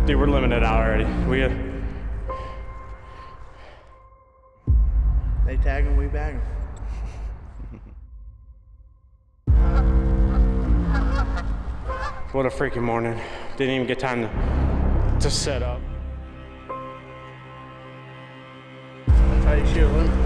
Dude, we're limited out already. They tag him, we bag him. What a freaking morning. Didn't even get time to set up. That's how you shoot one.